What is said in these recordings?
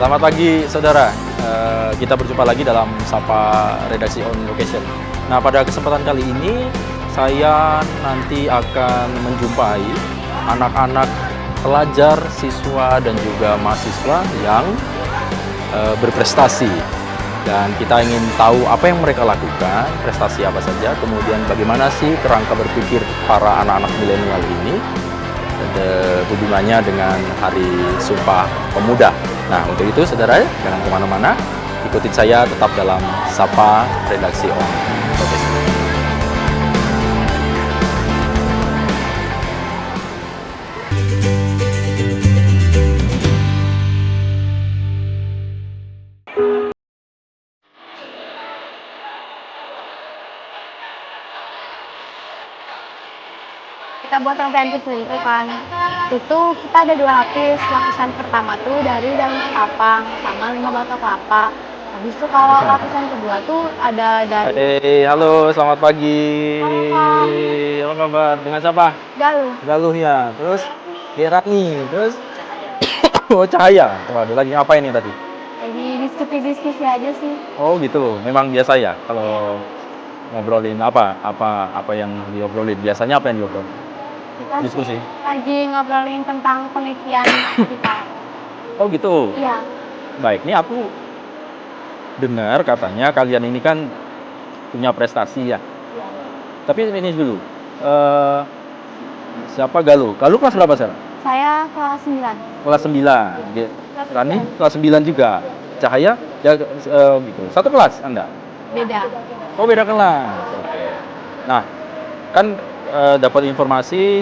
Selamat pagi saudara, kita berjumpa lagi dalam Sapa Redaksi On Location. Nah, pada kesempatan kali ini saya nanti akan menjumpai anak-anak pelajar, siswa, dan juga mahasiswa yang berprestasi. Dan kita ingin tahu apa yang mereka lakukan, prestasi apa saja, kemudian bagaimana sih kerangka berpikir para anak-anak milenial ini, hubungannya dengan Hari Sumpah Pemuda. Nah, untuk itu saudara, jangan kemana-mana, ikutin saya tetap dalam Sapa Redaksi On Location. Kita buat rangkaian kecil itu kan, itu kita ada 2 lapis. Lapisan pertama tuh dari daun ketapang sama 5 batok kelapa. Habis itu kalau lapisan kedua tuh ada dari Halo, selamat pagi. Halo, Apa kabar? Dengan siapa? Galuh. Galuh ya. Terus Gerani. Terus oh, Cahaya. Waduh, lagi ngapain nih tadi? Jadi diskusi aja sih. Oh, gitu. Memang biasa ya kalau ngobrolin apa yang diobrolin. Biasanya apa yang diobrolin? Kita Diskusi. lagi ngobrolin tentang penelitian kita. Oh, gitu. Iya. Baik, ini aku dengar katanya kalian ini kan punya prestasi ya. Iya. Tapi ini dulu. Siapa Galuh? Galuh kelas berapa sekarang? Saya kelas 9. Kelas 9. Rani kelas 9 juga. Cahaya ya gitu. Satu kelas Anda? Beda. Oh, beda kelas. Oke. Nah, kan dapat informasi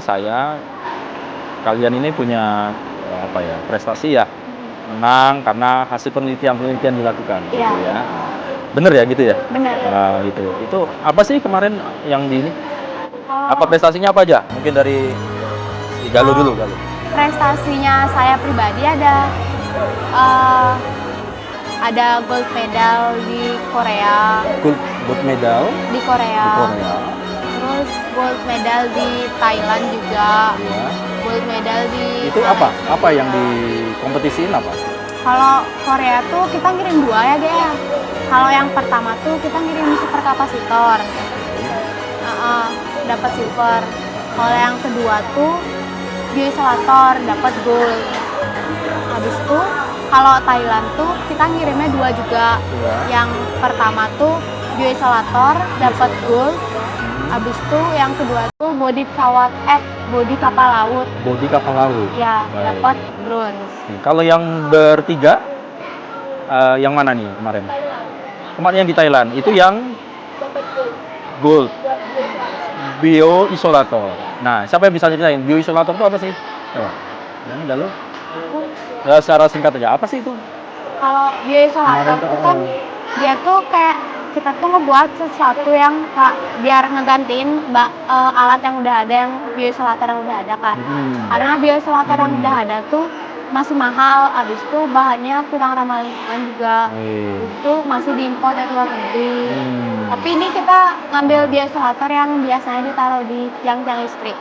kalian ini punya prestasi ya. Menang karena hasil penelitian dilakukan gitu Iya. ya. Bener ya gitu ya? Benar. Nah, gitu. Itu apa sih kemarin yang di ini? Kalau Apa prestasinya apa aja? Mungkin dari si Galuh dulu, Galuh. prestasinya saya pribadi ada gold medal di Korea, Gold medal di di Korea. Korea. Terus gold medal di Thailand juga, Ya. gold medal di Itu apa? Malaysia Apa yang juga. dikompetisiin apa? Kalau Korea tuh kita ngirim 2 ya, Gea. Kalau yang pertama tuh kita ngirim super kapasitor, dapat silver. Kalau yang kedua tuh bioisolator, dapat gold. Habis itu kalau Thailand tuh kita ngirimnya 2 juga. Ya. Yang pertama tuh bioisolator, dapat gold. Habis itu yang kedua tuh body kapal laut, Bodi kapal laut. ya, Baik. dapat bronze. Kalau yang bertiga, yang mana nih kemarin? Kemarin yang di Thailand, itu yang gold, bioisolator. Nah, siapa yang bisa ceritain? Bioisolator itu apa sih? Coba. Ini Galuh. Ya, secara singkat aja, apa sih itu? Kalau bioisolator Kemarin tuh, itu kan dia tuh kayak kita tuh ngebuat sesuatu yang biar ngegantiin alat yang udah ada, yang bioisolator yang udah ada kan. Karena bioisolator yang udah ada tuh masih mahal, habis itu bahannya kurang ramah lingkungan juga. Itu masih diimpor dari luar negeri. Tapi ini kita ngambil bioisolator yang biasanya ditaruh di tiang-tiang listrik.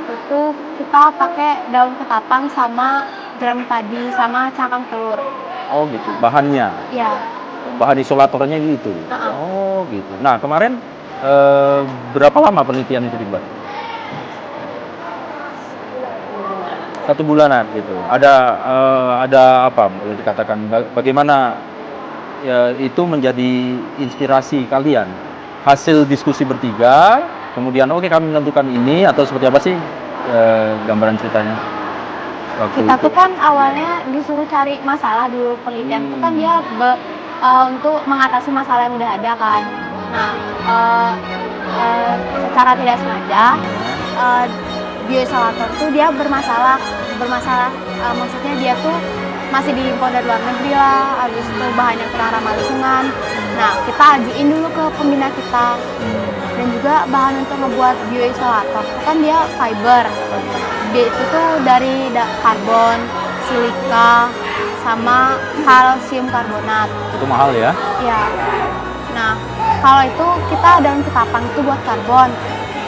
Itu tuh kita pakai daun ketapang sama drum padi sama cangkang telur. Oh gitu, bahannya. Ya. Bahan isolatornya gitu. Oh gitu. Nah, kemarin berapa lama penelitian itu dibuat? 1 bulanan gitu. Ada apa boleh dikatakan bagaimana ya itu menjadi inspirasi kalian? Hasil diskusi bertiga, kemudian oke kami menentukan ini, atau seperti apa sih gambaran ceritanya? Waktu Kita itu? tuh kan awalnya disuruh cari masalah dulu, penelitian tuh kan dia untuk mengatasi masalah yang udah ada kan. Nah, secara tidak sengaja bioisolator tuh dia bermasalah, maksudnya dia tuh masih diimpor dari luar negeri lah, habis itu bahannya kurang ramah lingkungan. Nah, kita ajuin dulu ke pembina kita. Dan juga bahan untuk ngebuat bioisolator itu kan dia fiber. Dia itu tuh dari karbon, silika, sama kalsium karbonat. Itu mahal ya? Ya. Nah, kalau itu kita daun ketapang itu buat karbon,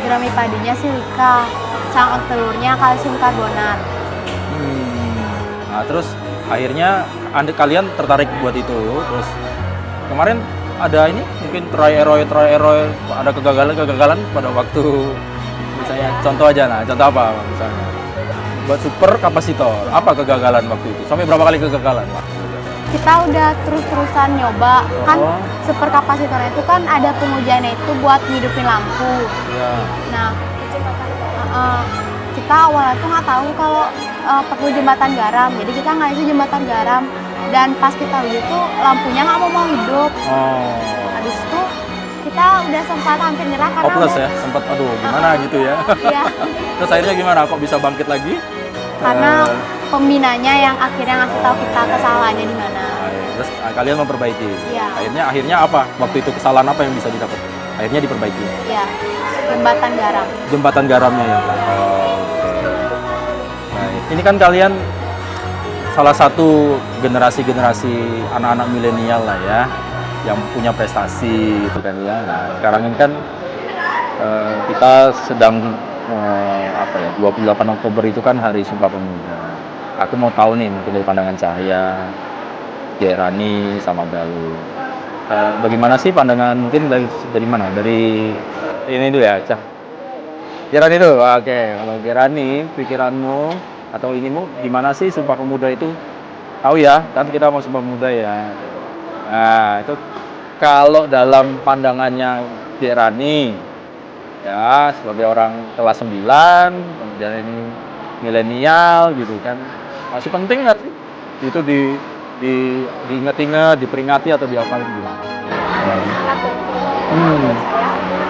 gurami padinya silika, cangkang telurnya kalsium karbonat. Nah, terus akhirnya kalian tertarik buat itu. Terus kemarin ada ini mungkin try error, ada kegagalan pada waktu misalnya contoh aja, nah contoh apa misalnya buat super kapasitor, apa kegagalan waktu itu? Sampai berapa kali kegagalan, Pak? Kita udah terus-terusan nyoba, kan super kapasitor itu kan ada pengujiannya itu buat ngidupin lampu. Ya. Nah, kita awalnya tuh nggak tahu kalau perlu jembatan garam, jadi kita nggak isi jembatan garam. Dan pas kita uji tuh lampunya nggak mau hidup. Habis itu kita udah sempat hampir nyerah karena hopeless ya, sempat aduh gimana gitu ya. Iya. Terus akhirnya gimana? Kok bisa bangkit lagi? Karena pembinanya yang akhirnya ngasih tahu kita kesalahannya di mana. Terus kalian memperbaiki. Iya. Akhirnya apa? Waktu itu kesalahan apa yang bisa didapat? Akhirnya diperbaiki. Iya. Jembatan garam. Jembatan garamnya ya. Baik. Ini kan kalian salah satu generasi anak-anak milenial lah ya, yang punya prestasi gitu kan ya. Nah, sekarang ini kan kita sedang 28 Oktober itu kan Hari Sumpah Pemuda. Aku mau tahu nih mungkin dari pandangan Cahya, Gerani sama Galuh. Bagaimana sih pandangan mungkin dari mana? Dari ini dulu ya, Cah. Gerani dulu. Oke, kalau Gerani pikiranmu atau inimu gimana sih Sumpah Pemuda itu? Tahu ya, kan kita mau Sumpah Pemuda ya. Nah, itu kalau dalam pandangannya Gerani ya sebagai orang kelas 9 kemudian ini milenial gitu kan, masih penting nggak sih itu diingat-ingat, diperingati atau diapain gitu? Sangat penting.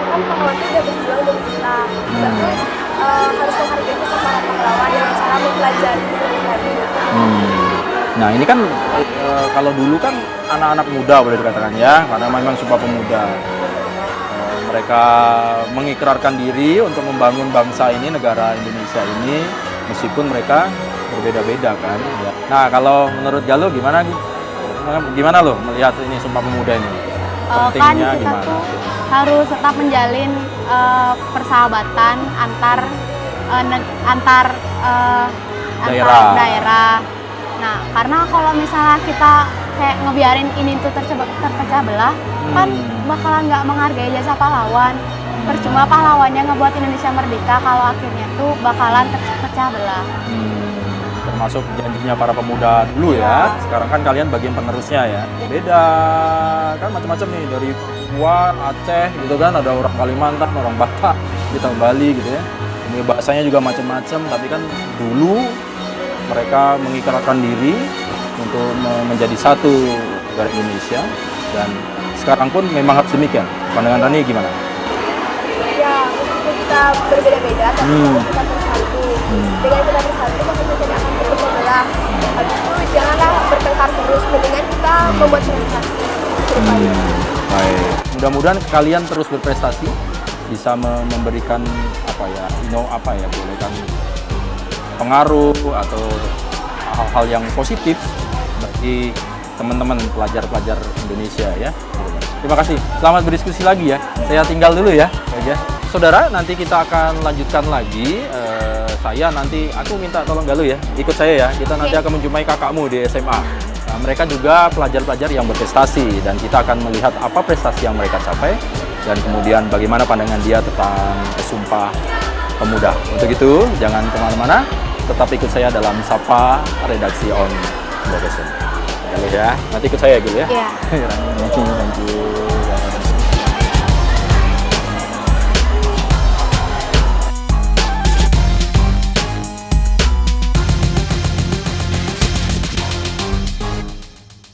Kan pahlawan itu udah berjuang dari kita. Kita tuh harus menghargai jasa para pahlawan dengan cara mempelajari lebih lanjut. Nah ini kan kalau dulu kan anak-anak muda boleh dikatakan ya, karena memang Sumpah Pemuda. Mereka mengikrarkan diri untuk membangun bangsa ini, negara Indonesia ini, meskipun mereka berbeda-beda kan. Ya. Nah kalau menurut Galuh gimana lo melihat ini Sumpah Pemuda ini? Pentingnya kan kita gimana? tuh harus tetap menjalin persahabatan antar daerah. Nah karena kalau misalnya kita kayak ngebiarin ini tuh terpecah belah, kan bakalan nggak menghargai jasa pahlawan. Percuma pahlawannya ngebuat Indonesia merdeka kalau akhirnya tuh bakalan terpecah belah. Termasuk janjinya para pemuda dulu ya. Sekarang kan kalian bagian penerusnya ya. Beda kan macam-macam nih, dari Papua, Aceh gitu kan, ada orang Kalimantan, orang Batak, kita Bali gitu ya. Ini bahasanya juga macam-macam, tapi kan dulu mereka mengikrarkan diri untuk menjadi satu negara Indonesia, dan sekarang pun memang harus demikian. Pandangan Rani gimana? Ya, meskipun kita berbeda-beda, tapi harus kita bersatu. Dengan kita bersatu, maka kita tidak akan berpecah belah. Habis itu janganlah bertengkar terus, mendingan kita membuat prestasi ke depannya. Baik. Mudah-mudahan kalian terus berprestasi, bisa memberikan boleh kan pengaruh atau hal-hal yang positif bagi teman-teman pelajar-pelajar Indonesia ya. Terima kasih. Selamat berdiskusi lagi ya. Saya tinggal dulu ya. Saudara, nanti kita akan lanjutkan lagi. Aku minta tolong Galuh ya, ikut saya ya. Kita nanti akan menjumpai kakakmu di SMA. Nah, mereka juga pelajar-pelajar yang berprestasi, dan kita akan melihat apa prestasi yang mereka capai dan kemudian bagaimana pandangan dia tentang Sumpah Pemuda. Untuk itu, jangan kemana-mana, tetap ikut saya dalam Sapa Redaksi on Indonesia. Galuh ya, nanti ikut saya Galuh ya. Iya. Thank you.